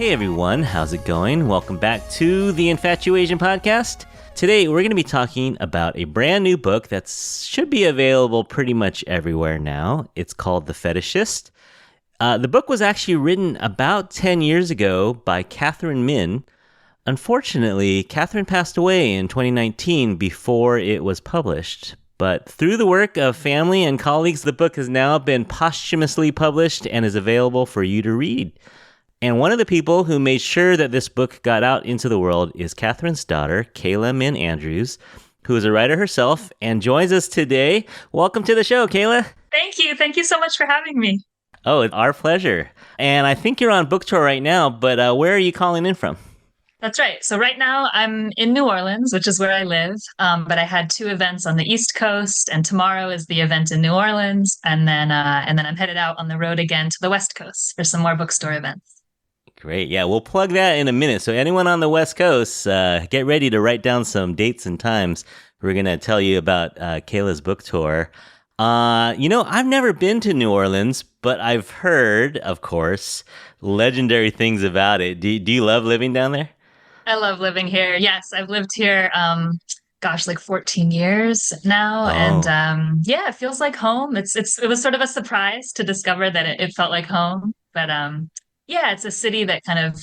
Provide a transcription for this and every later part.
Hey everyone, how's it going? Welcome back to the Infatuasian podcast. Today we're going to be talking about a brand new book that should be available pretty much everywhere now. It's called The Fetishist. The book was actually written about 10 years ago by Katherine Min. Unfortunately, Katherine passed away in 2019 before it was published. But through the work of family and colleagues, the book has now been posthumously published and is available for you to read. And one of the people who made sure that this book got out into the world is Katherine's daughter, Kayla Min Andrews, who is a writer herself and joins us today. Welcome to the show, Kayla. Thank you. Thank you so much for having me. Oh, it's our pleasure. And I think you're on book tour right now, but where are you calling in from? That's right. So right now I'm in New Orleans, which is where I live. But I had two events on the East Coast, and tomorrow is the event in New Orleans, and then I'm headed out on the road again to the West Coast for some more bookstore events. Great. Yeah, we'll plug that in a minute. So anyone on the West Coast, get ready to write down some dates and times. We're going to tell you about Kayla's book tour. I've never been to New Orleans, but I've heard, of course, legendary things about it. Do you love living down there? I love living here. Yes, I've lived here, like 14 years now. Oh. And it feels like home. It was sort of a surprise to discover that it felt like home. But it's a city that kind of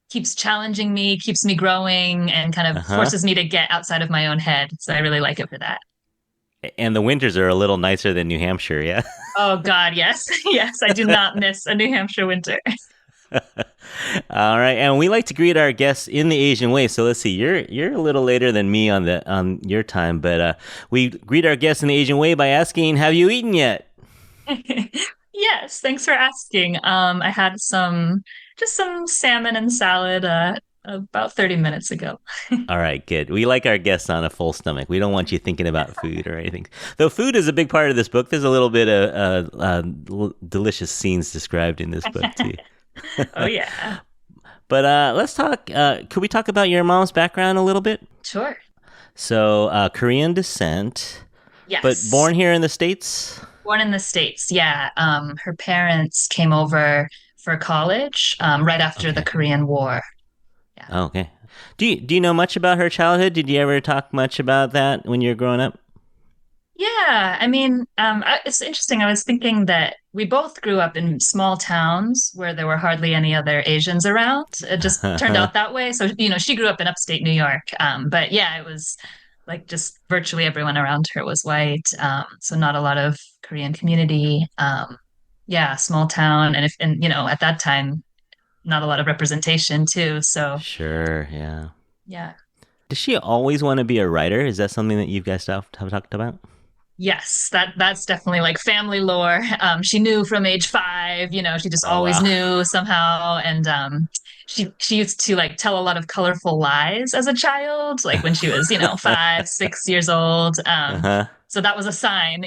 keeps challenging me, keeps me growing, and kind of forces me to get outside of my own head. So I really like it for that. And the winters are a little nicer than New Hampshire, yeah? Oh, God, yes. Yes, I do not miss a New Hampshire winter. All right, and we like to greet our guests in the Asian way. So let's see, you're a little later than me on your time, but we greet our guests in the Asian way by asking, "Have you eaten yet?" Yes, thanks for asking. I had some salmon and salad about 30 minutes ago. All right, good. We like our guests on a full stomach. We don't want you thinking about food or anything. Though food is a big part of this book. There's a little bit of delicious scenes described in this book too. Oh, yeah. But let's talk. Could we talk about your mom's background a little bit? Sure. So Korean descent. Yes. But born here in the States? Born in the States, yeah. Her parents came over for college right after the Korean War. Yeah. Oh, okay. Do you know much about her childhood? Did you ever talk much about that when you were growing up? Yeah, I mean, it's interesting. I was thinking that we both grew up in small towns where there were hardly any other Asians around. It just turned out that way. So, she grew up in upstate New York. But yeah, it was like just virtually everyone around her was white. So not a lot of Korean community. Small town. And at that time, not a lot of representation too. So sure, yeah. Yeah. Does she always want to be a writer? Is that something that you guys have talked about? Yes, that's definitely like family lore. She knew from age 5, she just always knew somehow. And she used to like tell a lot of colorful lies as a child, like when she was, 5, 6 years old. So that was a sign,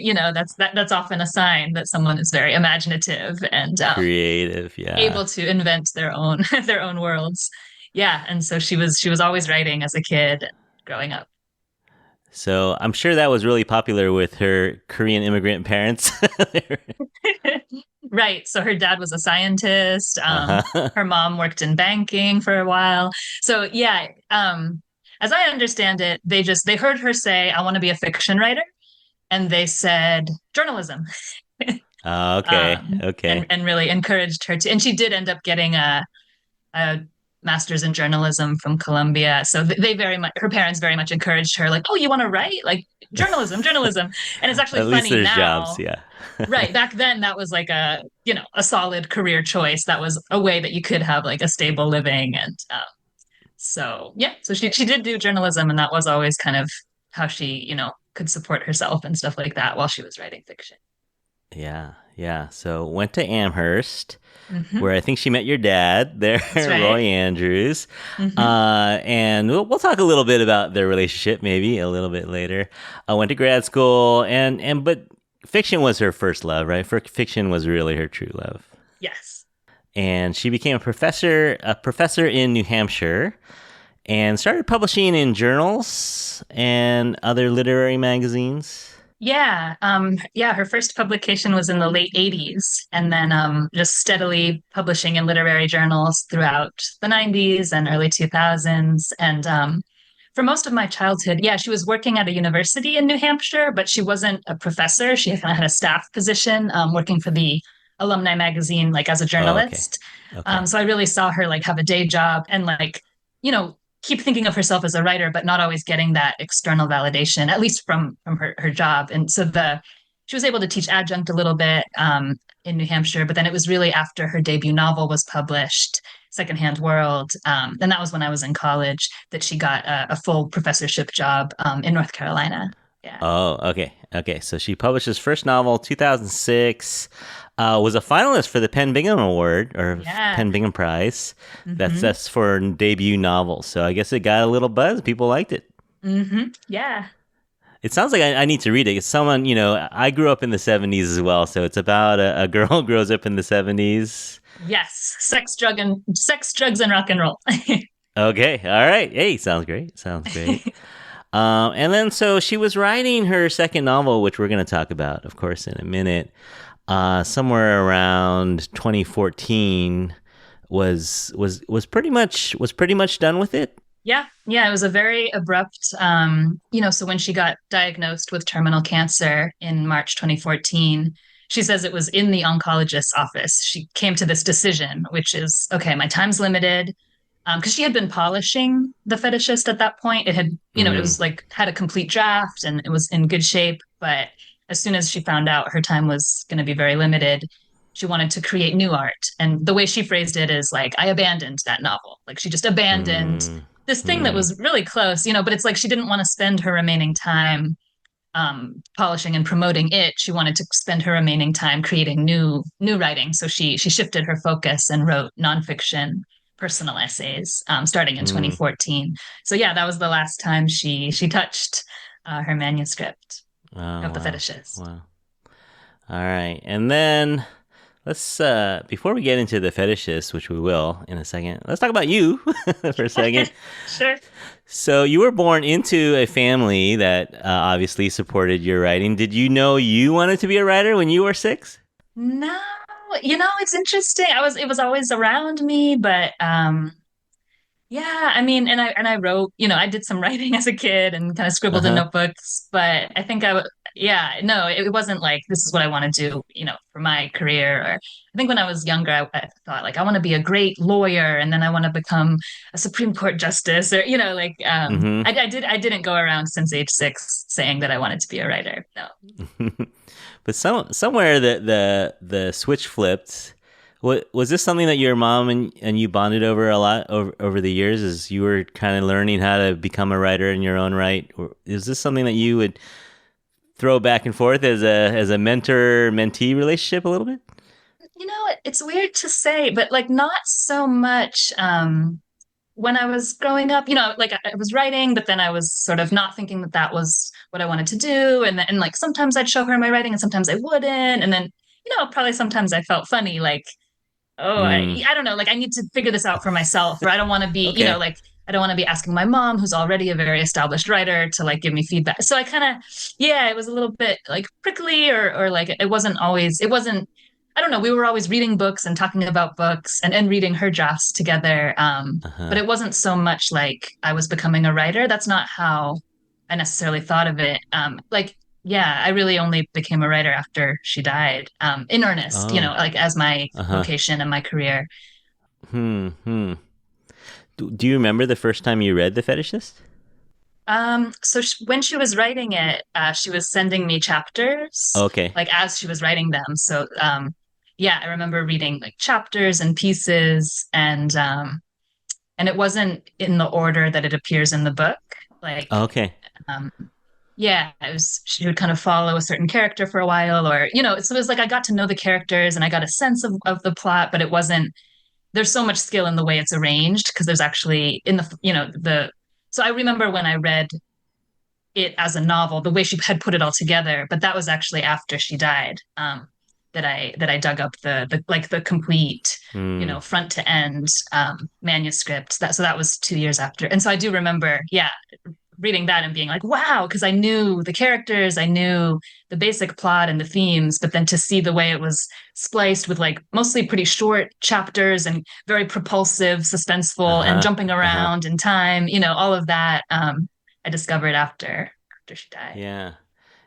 that's often a sign that someone is very imaginative and creative, yeah, able to invent their own their own worlds. Yeah, and so she was always writing as a kid growing up. So I'm sure that was really popular with her Korean immigrant parents. Right. So her dad was a scientist. Her mom worked in banking for a while. So yeah, as I understand it, they heard her say, "I want to be a fiction writer," and they said journalism. Okay. And really encouraged her to. And she did end up getting a master's in journalism from Columbia. So her parents very much encouraged her, like, "Oh, you want to write? Like journalism. And it's actually At funny least there's now. Jobs, yeah. Right. Back then that was like a solid career choice. That was a way that you could have like a stable living. And so she did do journalism, and that was always kind of how she, could support herself and stuff like that while she was writing fiction. Yeah. So went to Amherst, where I think she met your dad there, right. Roy Andrews. And we'll talk a little bit about their relationship maybe a little bit later. I went to grad school, but fiction was her first love, right? Fiction was really her true love. Yes. And she became a professor in New Hampshire and started publishing in journals and other literary magazines. Yeah, her first publication was in the late 80s, and then just steadily publishing in literary journals throughout the 90s and early 2000s. And for most of my childhood, yeah, she was working at a university in New Hampshire, but she wasn't a professor. She kind of had a staff position, working for the alumni magazine, like as a Oh, okay. journalist. Okay. So I really saw her like have a day job and like, you know, keep thinking of herself as a writer, but not always getting that external validation, at least from her job. And so the she was able to teach adjunct a little bit in New Hampshire, but then it was really after her debut novel was published, Secondhand World, and that was when I was in college that she got a full professorship job in North Carolina. Yeah. Oh, okay. Okay. So she published his first novel, 2006, was a finalist for the Penn Bingham Award or Yeah. Penn Bingham Prize. Mm-hmm. That's for debut novel. So I guess it got a little buzz. People liked it. Mm-hmm. Yeah. It sounds like I need to read it. It's someone, I grew up in the 70s as well. So it's about a girl who grows up in the 70s. Yes. Sex, drugs, and rock and roll. Okay. All right. Hey, sounds great. Sounds great. And then so she was writing her second novel, which we're going to talk about, of course, in a minute. Somewhere around 2014 was pretty much done with it. Yeah, it was a very abrupt, so when she got diagnosed with terminal cancer in March 2014, she says it was in the oncologist's office. She came to this decision, which is, okay, my time's limited. Because she had been polishing The Fetishist at that point. It had, it Mm, was like had a complete draft and it was in good shape. But as soon as she found out her time was going to be very limited, she wanted to create new art. And the way she phrased it is like, I abandoned that novel. Like she just abandoned mm, this thing that mm, was really close, but it's like she didn't want to spend her remaining time polishing and promoting it. She wanted to spend her remaining time creating new writing. So she shifted her focus and wrote nonfiction personal essays starting in mm. 2014. So yeah, that was the last time she touched her manuscript Oh of The wow, Fetishist. wow. All right, and then let's before we get into the fetishes, which we will in a second, let's talk about you for a second. Sure. So you were born into a family that obviously supported your writing. Did you know you wanted to be a writer when you were 6? No, it's interesting. It was always around me, but yeah, I mean, and I wrote, I did some writing as a kid and kind of Uh scribbled in huh. notebooks, but I think yeah, no, it wasn't like this is what I want to do, for my career. Or I think when I was younger, I thought like I want to be a great lawyer, and then I want to become a Supreme Court justice, or like Mm-hmm. I didn't go around since age 6 saying that I wanted to be a writer. No. But somewhere the switch flipped. What was this something that your mom and you bonded over a lot over the years as you were kind of learning how to become a writer in your own right? Or is this something that you would throw back and forth as a mentor mentee relationship a little bit? It's weird to say, but like not so much. When I was growing up, like I was writing, but then I was sort of not thinking that that was what I wanted to do. And like sometimes I'd show her my writing and sometimes I wouldn't. And then, probably sometimes I felt funny, like, oh, Mm, I don't know, like I need to figure this out for myself, or I don't want to be, okay. like I don't want to be asking my mom, who's already a very established writer, to like give me feedback. So I kind of, yeah, it was a little bit like prickly, or like it wasn't, I don't know, we were always reading books and talking about books and reading her drafts together. Uh But huh. it wasn't so much like I was becoming a writer. That's not how I necessarily thought of it. Like, yeah, I really only became a writer after she died, in earnest, Oh. like as my Uh huh. vocation and my career. Hmm. Do you remember the first time you read The Fetishist? So when she was writing it, she was sending me chapters, Okay. like as she was writing them. So, yeah, I remember reading like chapters and pieces, and it wasn't in the order that it appears in the book. Like, Okay. um, yeah, it was she would kind of follow a certain character for a while, or so it was like I got to know the characters and I got a sense of the plot, but it wasn't. There's so much skill in the way it's arranged because there's actually in the the. So I remember when I read it as a novel, the way she had put it all together, but that was actually after she died. That I dug up the like the complete, Hmm. front to end manuscript. So that was 2 years after, and so I do remember, yeah, reading that and being like, wow, because I knew the characters, I knew the basic plot and the themes, but then to see the way it was spliced with like mostly pretty short chapters and very propulsive, suspenseful, and Uh-huh. jumping Uh-huh. around in time, all of that I discovered after she died. Yeah.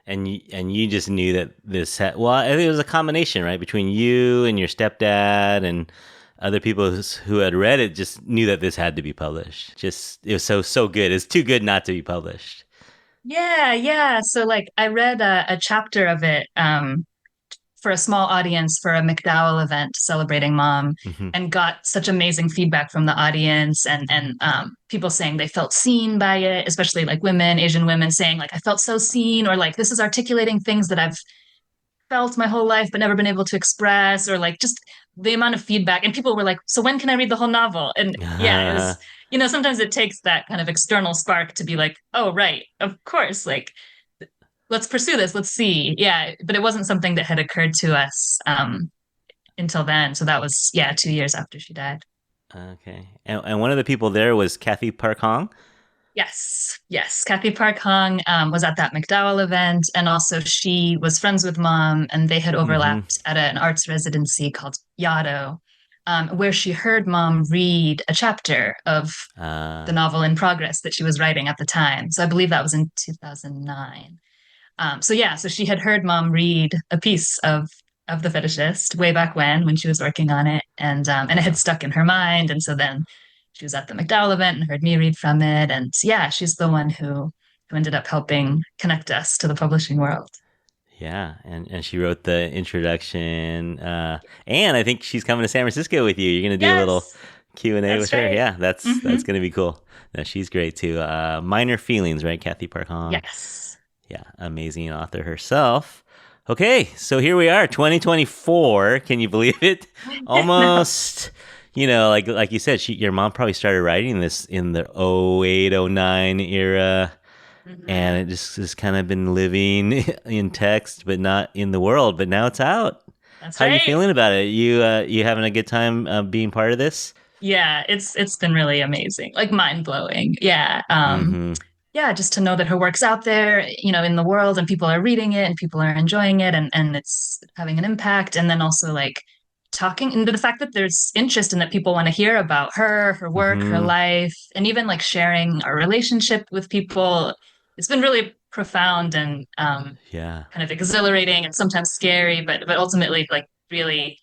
And you just knew that this had, well, I think it was a combination, right, between you and your stepdad and other people who had read it just knew that this had to be published. Just it was so good. It's too good not to be published. Yeah, yeah. So like I read a chapter of it for a small audience for a McDowell event celebrating mom Hmm. and got such amazing feedback from the audience and people saying they felt seen by it, especially like women, Asian women saying like I felt so seen or like this is articulating things that I've felt my whole life but never been able to express or like just the amount of feedback and people were like so when can I read the whole novel and yeah it was sometimes it takes that kind of external spark to be like oh right of course like let's pursue this. Let's see. Yeah, but it wasn't something that had occurred to us until then. So that was 2 years after she died. Okay. And one of the people there was Kathy Park Hong. Yes, yes. Kathy Park Hong was at that McDowell event, and also she was friends with mom, and they had Hmm. overlapped at an arts residency called Yaddo, where she heard mom read a chapter of the Uh, novel in progress that she was writing at the time. So I believe that was in 2009. So she had heard mom read a piece of the Fetishist way back when she was working on it, and it had uh, stuck in her mind. And so then she was at the McDowell event and heard me read from it. And yeah, she's the one who ended up helping connect us to the publishing world. yeah. And she wrote the introduction. And I think she's coming to San Francisco with you. You're gonna do a little Yes, Q&A with that's her. right. Yeah, that's Hmm. gonna be cool. No, she's great too. Minor Feelings, right? Kathy Park Hong. Yes. Yeah, amazing author herself. Okay, so here we are, 2024. Can you believe it? No. Almost, like you said, your mom probably started writing this in the 08, 09 era, and Hmm. it just has kind of been living in text, but not in the world. But now it's out. That's How are you right. feeling about it? You having a good time being part of this? Yeah, it's been really amazing, like mind blowing. Yeah. Mm-hmm. Yeah, just to know that her work's out there, in the world and people are reading it and people are enjoying it and it's having an impact. And then also like talking and the fact that there's interest and that people want to hear about her, her work, her Mm-hmm. life, and even like sharing our relationship with people. It's been really profound and Yeah. kind of exhilarating and sometimes scary, but ultimately like really,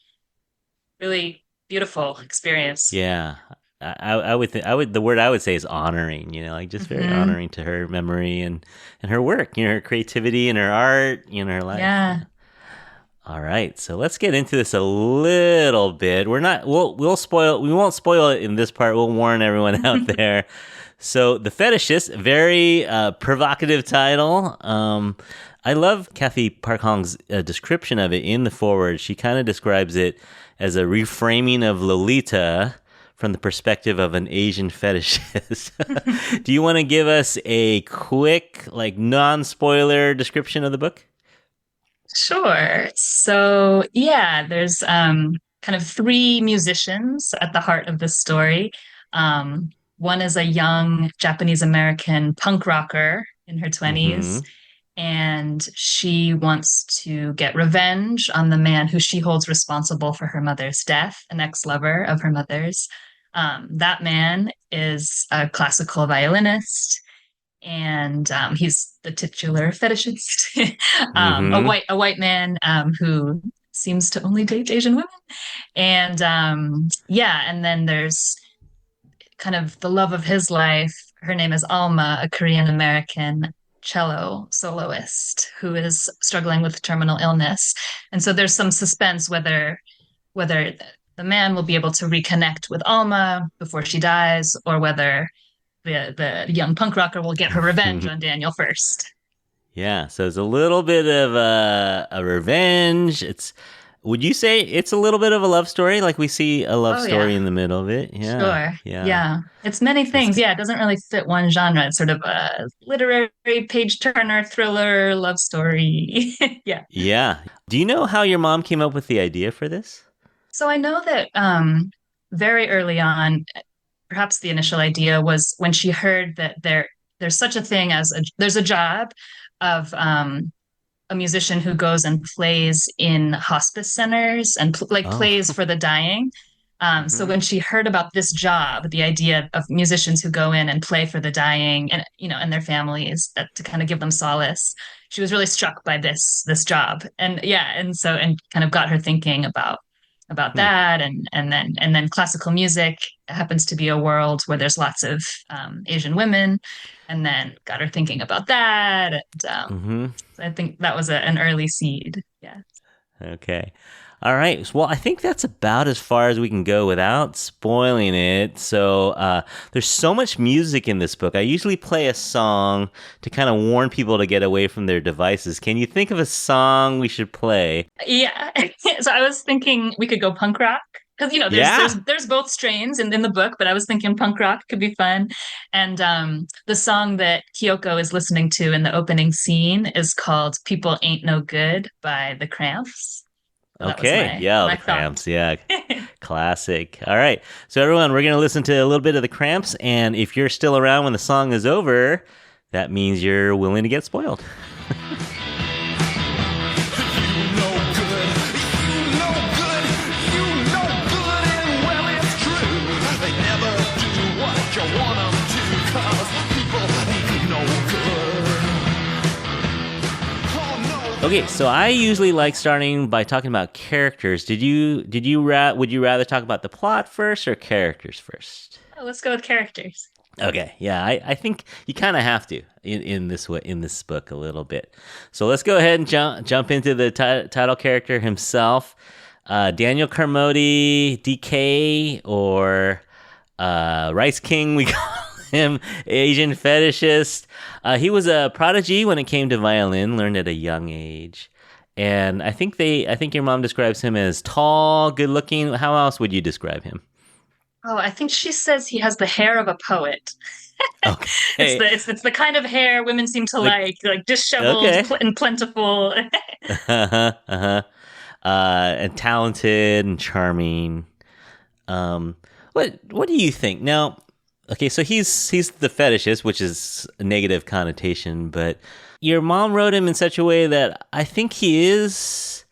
really beautiful experience. Yeah. I would I would the word I would say is honoring, like just very Hmm. honoring to her memory and her work, her creativity and her art, her life. Yeah. Yeah. All right. So let's get into this a little bit. We won't spoil it in this part. We'll warn everyone out there. So The Fetishist, very provocative title. I love Kathy Park Hong's description of it in the foreword. She kind of describes it as a reframing of Lolita from the perspective of an Asian fetishist. Do you want to give us a quick, like non-spoiler description of the book? Sure. So, yeah, there's kind of three musicians at the heart of this story. One is a young Japanese American punk rocker in her Mm-hmm. 20s, and she wants to get revenge on the man who she holds responsible for her mother's death, an ex-lover of her mother's. That man is a classical violinist and he's the titular fetishist, Mm-hmm. a white man who seems to only date Asian women, and yeah, and then there's kind of the love of his life. Her name is Alma, a Korean American cello soloist who is struggling with terminal illness, and so there's some suspense whether the man will be able to reconnect with Alma before she dies, or whether the young punk rocker will get her revenge on Daniel first. Yeah, so it's a little bit of a revenge. Would you say it's a little bit of a love story? Like we see a love Oh yeah, story in the middle of it? Yeah, sure. yeah. Yeah. It's many So it's things. Yeah, it doesn't really fit one genre. It's sort of a literary page turner thriller love story. Yeah. yeah. Do you know how your mom came up with the idea for this? So I know that very early on, perhaps the initial idea was when she heard that there's such a thing as there's a job of a musician who goes and plays in hospice centers and Oh. plays for the dying. So Hmm. when she heard about this job, the idea of musicians who go in and play for the dying and and their families that to kind of give them solace, she was really struck by this job. And yeah, and kind of got her thinking about Hmm. that and then classical music happens to be a world where there's lots of Asian women, and then got her thinking about that. And Hmm. so I think that was an early seed. Yeah. Okay. All right. Well, I think that's about as far as we can go without spoiling it. So, there's so much music in this book. I usually play a song to kind of warn people to get away from their devices. Can you think of a song we should play? Yeah. So I was thinking we could go punk rock because there's Yeah. there's both strains in the book, but I was thinking punk rock could be fun. And the song that Kyoko is listening to in the opening scene is called "People Ain't No Good" by the Cramps. So that was Okay. my Yeah, my the thought. Cramps. Yeah. Classic. All right. So, everyone, we're going to listen to a little bit of the Cramps. And if you're still around when the song is over, that means you're willing to get spoiled. Okay, so I usually like starting by talking about characters. Would you rather talk about the plot first or characters first? Oh, let's go with characters. Okay, yeah, I think you kind of have to in this way in this book a little bit. So let's go ahead and jump into the title character himself, Daniel Carmody, DK, or Rice King. We call him Asian fetishist. He was a prodigy when it came to violin, learned at a young age. And I think your mom describes him as tall, good looking. How else would you describe him? Oh, I think she says he has the hair of a poet. It's Okay. the kind of hair women seem to The, like disheveled okay. and plentiful. Uh-huh, uh-huh. And talented and charming. What do you think? Now, okay, so he's the fetishist, which is a negative connotation, but your mom wrote him in such a way that I think he is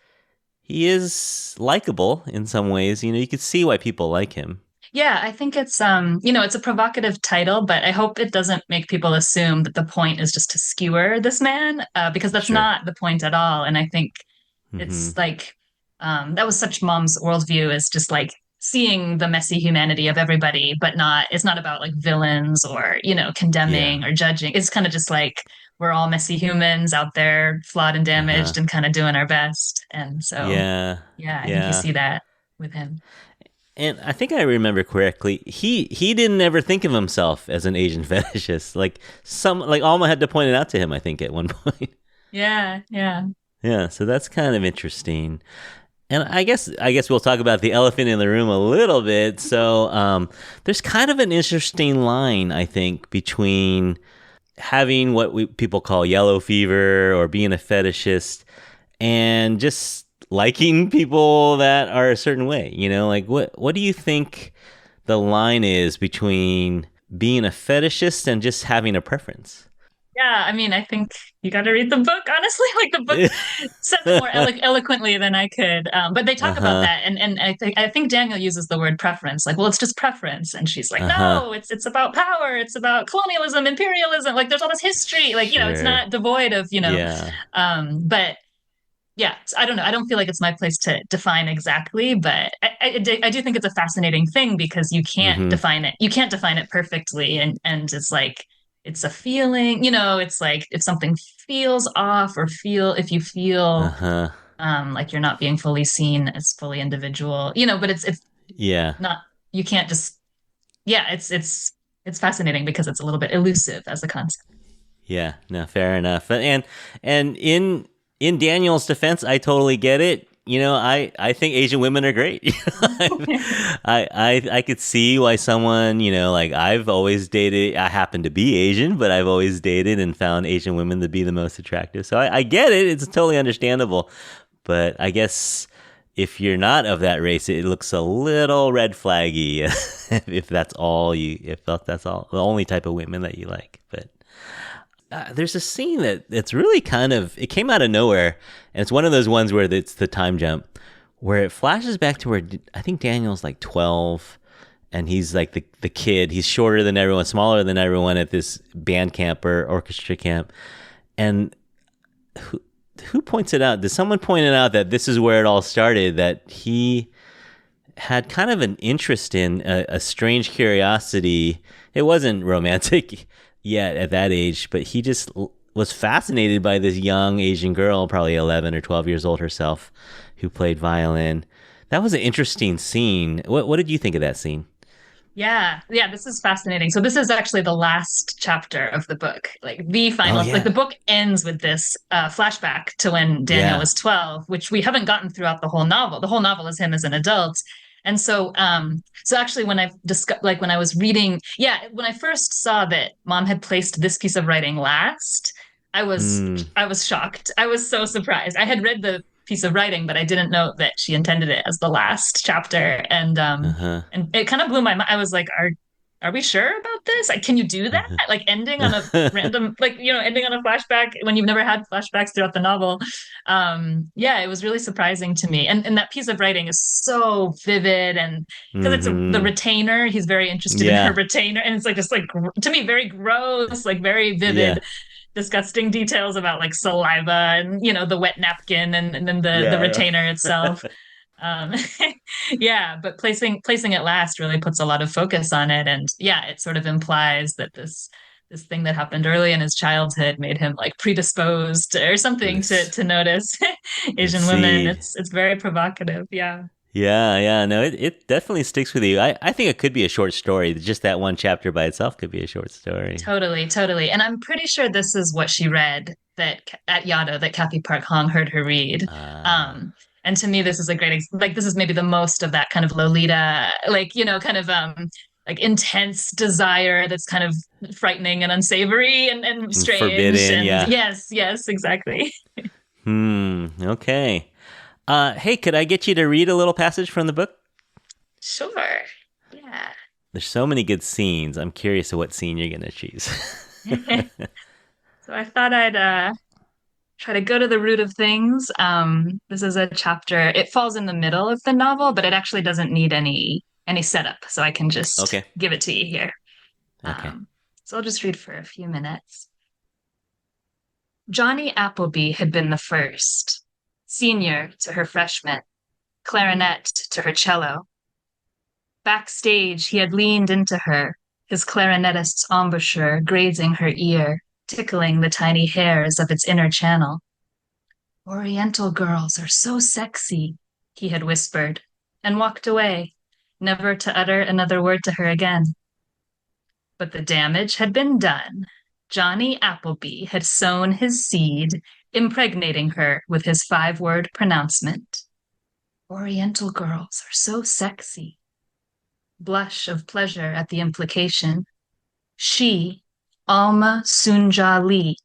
likable in some ways. You could see why people like him. Yeah, I think it's it's a provocative title, but I hope it doesn't make people assume that the point is just to skewer this man, because that's Sure. not the point at all. And I think Mm-hmm. it's like that was such mom's worldview, is just like seeing the messy humanity of everybody, but it's not about like villains or, Yeah. condemning or judging. It's kind of just like we're all messy humans out there, flawed and Uh-huh. damaged and kind of doing our best. And so, Yeah. yeah, I think you Yeah. see that with him. And I think I remember correctly. He didn't ever think of himself as an Asian fetishist. Like Alma had to point it out to him, I think, at one point. Yeah, yeah. Yeah, so that's kind of interesting. And I guess we'll talk about the elephant in the room a little bit. So, there's kind of an interesting line, I think, between having what people call yellow fever or being a fetishist and just liking people that are a certain way. Like what do you think the line is between being a fetishist and just having a preference? Yeah, I mean, I think you got to read the book, honestly. Like the book says it more eloquently than I could. But they talk about Uh-huh. that, and I think Daniel uses the word preference. Like, well, it's just preference, and she's like, Uh-huh. no, it's about power, it's about colonialism, imperialism. Like, there's all this history. Like, it's Sure. not devoid of. Yeah. But yeah, I don't know. I don't feel like it's my place to define exactly, but I do think it's a fascinating thing because you can't Mm-hmm. define it. You can't define it perfectly, and it's like it's a feeling. It's like if something feels off, or if you feel Uh-huh. like you're not being fully seen as fully individual. But it's Yeah. not. You can't just. Yeah, it's fascinating because it's a little bit elusive as a concept. Yeah, no, fair enough. And in Daniel's defense, I totally get it. I think Asian women are great. I could see why someone, like I've always dated. I happen to be Asian, but I've always dated and found Asian women to be the most attractive. So I get it. It's totally understandable. But I guess if you're not of that race, it looks a little red flaggy if that's all the only type of women that you like. But There's a scene that's really it came out of nowhere, and it's one of those ones where it's the time jump, where it flashes back to where I think Daniel's like 12, and he's like the kid. He's shorter than everyone, smaller than everyone at this band camp or orchestra camp. And who points it out? Did someone point it out that this is where it all started, that he had kind of an interest in a strange curiosity. It wasn't romantic yet at that age, but he just was fascinated by this young Asian girl, probably 11 or 12 years old herself, who played violin. That was an interesting scene. What did you think of that scene? Yeah, yeah, this is fascinating. So this is actually the last chapter of the book, like the Oh final, like yeah, the book ends with this flashback to when Daniel yeah. was 12, which we haven't gotten throughout the whole novel. The whole novel is him as an adult. And so actually when I discussed, like when I was reading, yeah, when I first saw that mom had placed this piece of writing last, I was Hmm. I was shocked. I was so surprised. I had read the piece of writing, but I didn't know that she intended it as the last chapter. Uh huh. And it kind of blew my mind. I was like, are we sure about this? Like, can you do that? Like ending on a random, like, ending on a flashback when you've never had flashbacks throughout the novel. Yeah, it was really surprising to me. And that piece of writing is so vivid, and because the Mm-hmm. retainer, he's very interested in her Yeah. retainer. And it's like just like to me, very gross, like very Yeah. vivid, disgusting details about like saliva and the wet napkin and then the Yeah. retainer itself. Um, yeah, but placing it last really puts a lot of focus on it, and yeah, it sort of implies that this thing that happened early in his childhood made him like predisposed or something Let's to notice let's Asian women. see. It's very provocative. Yeah. Yeah, yeah. No, it definitely sticks with you. I think it could be a short story. Just that one chapter by itself could be a short story. Totally, totally. And I'm pretty sure this is what she read that at Yado that Kathy Park Hong heard her read. Uh, Um, and to me, this is a great, like, this is maybe the most of that kind of Lolita, like, kind of like intense desire that's kind of frightening and unsavory and strange. forbidden, And yeah. yes, yes, exactly. Okay. Hey, could I get you to read a little passage from the book? Sure. Yeah. There's so many good scenes. I'm curious of what scene you're gonna choose. So I thought I'd try to go to the root of things. This is a chapter. It falls in the middle of the novel, but it actually doesn't need any setup, so I can just Okay. give it to you here. Okay. So I'll just read for a few minutes. Johnny Appleby had been the first, senior to her freshman, clarinet to her cello. Backstage, he had leaned into her, his clarinetist's embouchure grazing her ear, tickling the tiny hairs of its inner channel. Oriental girls are so sexy, he had whispered, and walked away, never to utter another word to her again. But the damage had been done. Johnny Appleby had sown his seed, impregnating her with his 5-word pronouncement. Oriental girls are so sexy. Blush of pleasure at the implication. She, Alma Sunja Lee,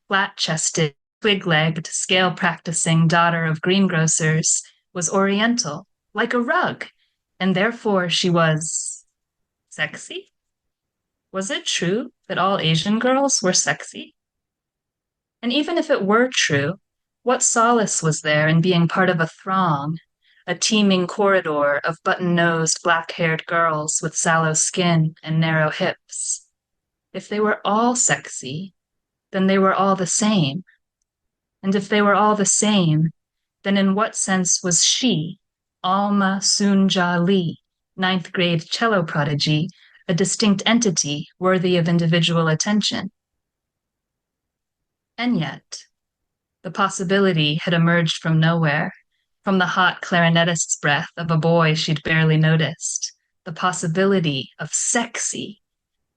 flat-chested, twig-legged, scale-practicing daughter of greengrocers, was Oriental, like a rug, and therefore she was sexy? Was it true that all Asian girls were sexy? And even if it were true, what solace was there in being part of a throng, a teeming corridor of button-nosed, black-haired girls with sallow skin and narrow hips? If they were all sexy, then they were all the same. And if they were all the same, then in what sense was she, Alma Sunja Lee, ninth grade cello prodigy, a distinct entity worthy of individual attention? And yet, the possibility had emerged from nowhere, from the hot clarinetist's breath of a boy she'd barely noticed. The possibility of sexy.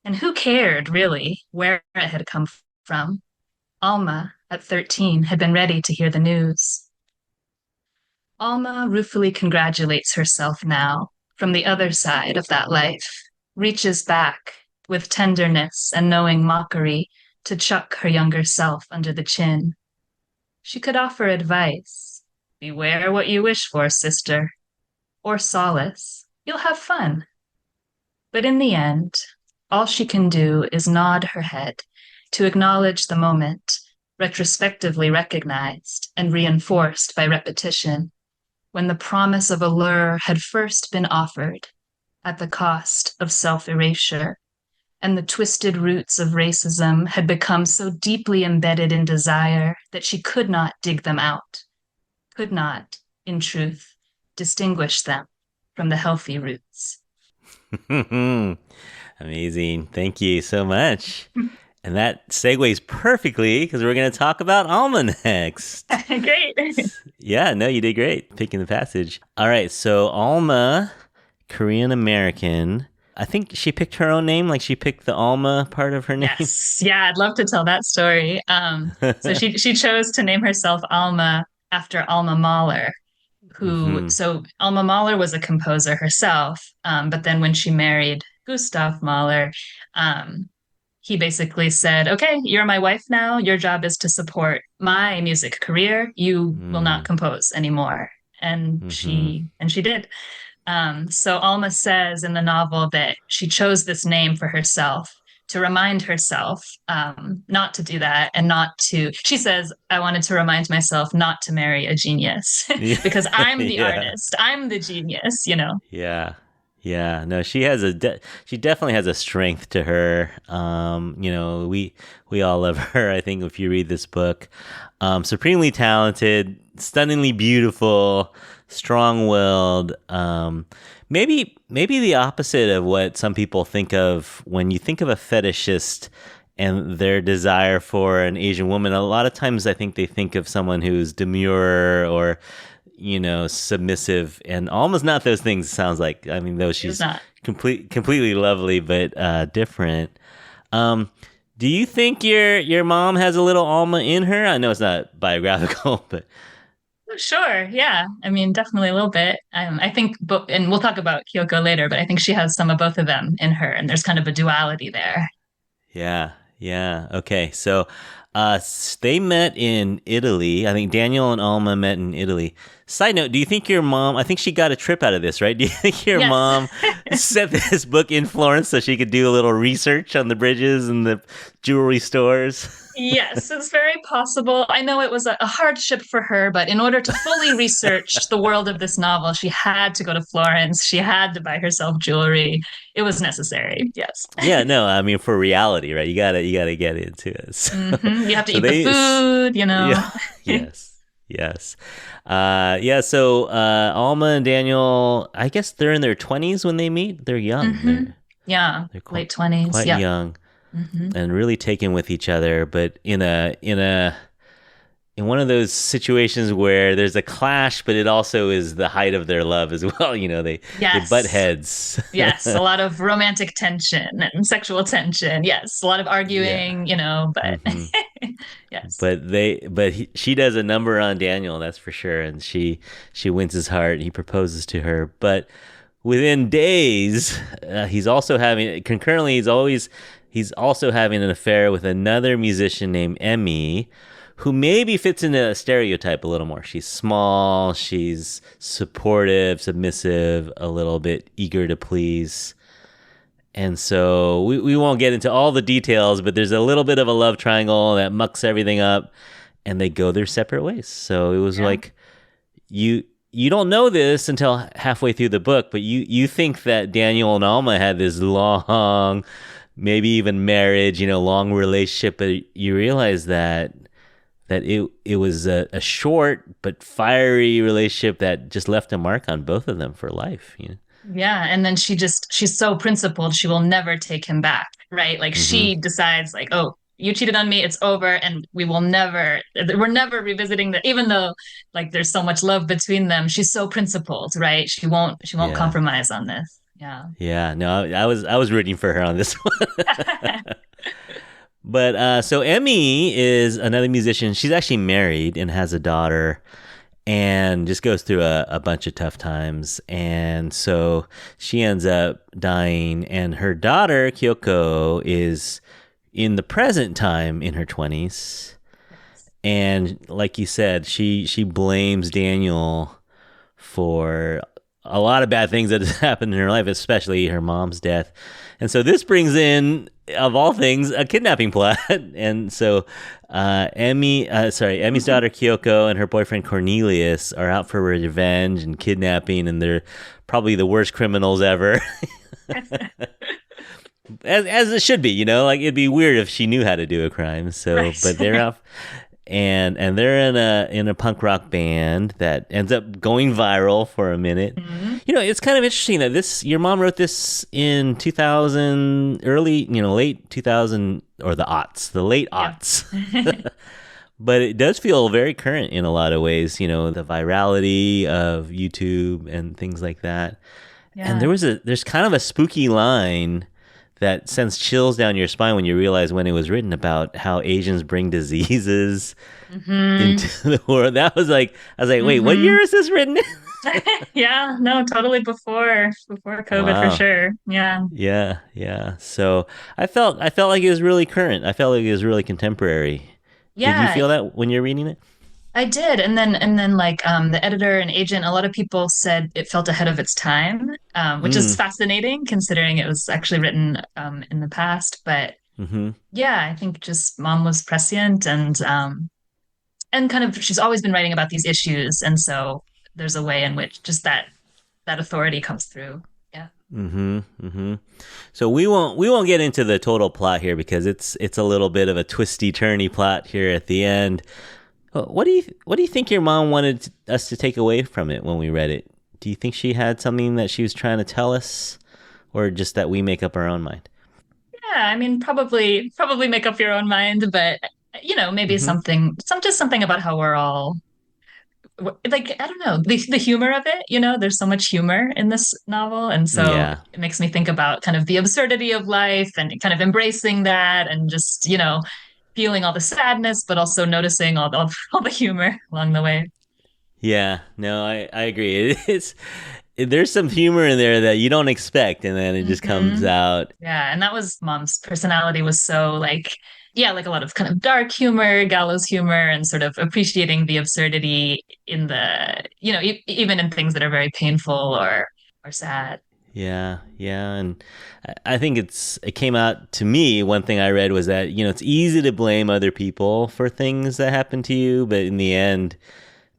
And who cared, really, where it had come from? Alma, at 13, had been ready to hear the news. Alma ruefully congratulates herself now, from the other side of that life, reaches back, with tenderness and knowing mockery, to chuck her younger self under the chin. She could offer advice. Beware what you wish for, sister. Or solace. You'll have fun. But in the end, all she can do is nod her head, to acknowledge the moment, retrospectively recognized and reinforced by repetition, when the promise of a lure had first been offered at the cost of self-erasure, and the twisted roots of racism had become so deeply embedded in desire that she could not dig them out, could not, in truth, distinguish them from the healthy roots. Amazing. Thank you so much. And that segues perfectly because we're going to talk about Alma next. Great. Yeah, no, you did great picking the passage. All right, so Alma, Korean American. I think she picked her own name, like she picked the Alma part of her name. Yes. Yeah, I'd love to tell that story. So she chose to name herself Alma after Alma Mahler, who, so Alma Mahler was a composer herself, but then when she married Gustav Mahler, he basically said, okay, you're my wife now. Your job is to support my music career. You will not compose anymore. And she did. So Alma says in the novel that she chose this name for herself to remind herself not to do that and not to, she says, I wanted to remind myself not to marry a genius because I'm the artist. I'm the genius, you know? Yeah. Yeah, no, she has she definitely has a strength to her. You know, we all love her. I think if you read this book, supremely talented, stunningly beautiful, strong-willed. Maybe the opposite of what some people think of when you think of a fetishist and their desire for an Asian woman. A lot of times, I think they think of someone who's demure or, you know, submissive, and almost not those things. It sounds like, I mean, though she's completely lovely, but different. Do you think your mom has a little Alma in her? I know it's not biographical, but sure, yeah. I mean, definitely a little bit. I think, and we'll talk about Kyoko later, but I think she has some of both of them in her, and there's kind of a duality there. Yeah. Okay, so they met in Italy. I think Daniel and Alma met in Italy. Side note, do you think your mom, I think she got a trip out of this, right? Do you think your mom set this book in Florence so she could do a little research on the bridges and the jewelry stores? Yes, it's very possible. I know it was a hardship for her, but in order to fully research the world of this novel, she had to go to Florence. She had to buy herself jewelry. It was necessary. Yes. Yeah, no, I mean for reality, right? You gotta get into it. So, you have to eat the food, you know. Yeah, yes. So Alma and Daniel, I guess they're in their 20s when they meet. They're young. They're late 20s. Quite young. And really taken with each other, but in one of those situations where there's a clash, but it also is the height of their love as well. You know, they butt heads. Yes, a lot of romantic tension and sexual tension. Yes, a lot of arguing. You know, but yes. But she does a number on Daniel, that's for sure, and she wins his heart. He proposes to her, but within days, he's also having an affair with another musician named Emmy, who maybe fits into a stereotype a little more. She's small, she's supportive, submissive, a little bit eager to please. And so we won't get into all the details, but there's a little bit of a love triangle that mucks everything up, and they go their separate ways. So it was like, you don't know this until halfway through the book, but you think that Daniel and Alma had this long, maybe even marriage, you know, long relationship, but you realize that it was a short but fiery relationship that just left a mark on both of them for life. You know? Yeah, and then she's so principled, she will never take him back, right? Like she decides, like, oh, you cheated on me, it's over, and we're never revisiting that. Even though, like, there's so much love between them, she's so principled, right? She won't compromise on this. Yeah. No, I was rooting for her on this one. But so Emmy is another musician. She's actually married and has a daughter, and just goes through a bunch of tough times. And so she ends up dying, and her daughter Kyoko is in the present time in her 20s. And like you said, she blames Daniel for a lot of bad things that has happened in her life, especially her mom's death. And so this brings in of all things, a kidnapping plot. And so Emmy's daughter Kyoko and her boyfriend Cornelius are out for revenge and kidnapping, and they're probably the worst criminals ever. As it should be, like it'd be weird if she knew how to do a crime. So, Right. but they're off, and they're in a punk rock band that ends up going viral for a minute. Mhm. It's kind of interesting that your mom wrote this in 2000, late 2000, or the late Yeah. aughts. But it does feel very current in a lot of ways, the virality of YouTube and things like that. And Yeah. there's kind of a spooky line that sends chills down your spine when you realize when it was written about how Asians bring diseases Hmm. into the world. I was like, wait, what Hmm. year is this written in? Yeah, no, totally before COVID for Wow. sure. Yeah. Yeah, yeah. So I felt like it was really current. I felt like it was really contemporary. Did you Yeah, feel that when you're reading it? I did. And then like the editor and agent, a lot of people said it felt ahead of its time, which is Mm. fascinating considering it was actually written in the past. But Mm-hmm. yeah, I think just mom was prescient and kind of she's always been writing about these issues, and so there's a way in which just that authority comes through. Yeah. Mm-hmm. Mm-hmm. So we won't get into the total plot here because it's a little bit of a twisty turny plot here at the end. What do you think your mom wanted us to take away from it when we read it? Do you think she had something that she was trying to tell us, or just that we make up our own mind? Yeah, I mean, probably make up your own mind, but maybe Mm-hmm. just something about how we're all like, I don't know, the humor of it, there's so much humor in this novel. And so Yeah. it makes me think about kind of the absurdity of life and kind of embracing that and just, feeling all the sadness, but also noticing all the humor along the way. Yeah. No, I agree. There's some humor in there that you don't expect, and then it just comes Hmm. out. Yeah, and that was mom's personality was so like, yeah, like a lot of kind of dark humor, gallows humor, and sort of appreciating the absurdity in the, even in things that are very painful or sad. Yeah, yeah, and I think it came out to me. One thing I read was that it's easy to blame other people for things that happen to you, but in the end,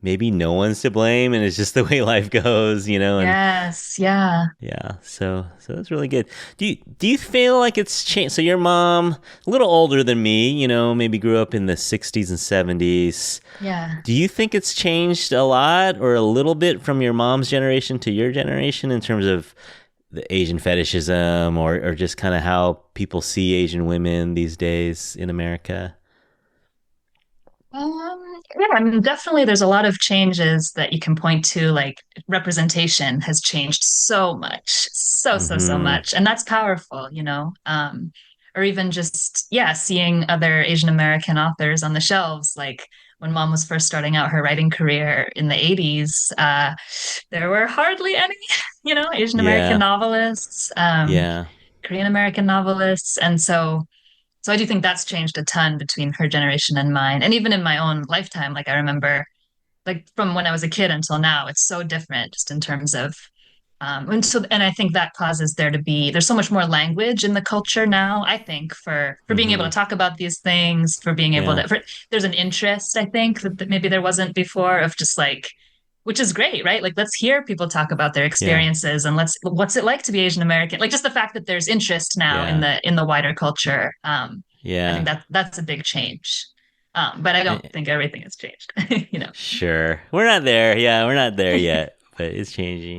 maybe no one's to blame, and it's just the way life goes, and Yes, yeah. yeah, so that's really good. Do you feel like it's changed? So your mom, a little older than me, maybe grew up in the 60s and 70s. Yeah. Do you think it's changed a lot or a little bit from your mom's generation to your generation in terms of the Asian fetishism or just kind of how people see Asian women these days in America? Yeah, I mean, definitely there's a lot of changes that you can point to, like representation has changed so much, so Mm-hmm. much. And that's powerful, or even just, yeah, seeing other Asian American authors on the shelves. Like when mom was first starting out her writing career in the 80s, there were hardly any, Asian American Yeah, novelists, yeah. Korean American novelists. And so I do think that's changed a ton between her generation and mine. And even in my own lifetime, like I remember like from when I was a kid until now, it's so different just in terms of and I think that causes there's so much more language in the culture now, I think, for being able Mm-hmm. to talk about these things, for being able Yeah, to there's an interest, I think, that maybe there wasn't before of just like which is great, right? Like let's hear people talk about their yeah, experiences and what's it like to be Asian American? Like just the fact that there's interest now in yeah, the wider culture. I think yeah. that's a big change. But I don't Eh, think everything has changed, Sure. We're not there. Yeah, we're not there yet, but it's changing.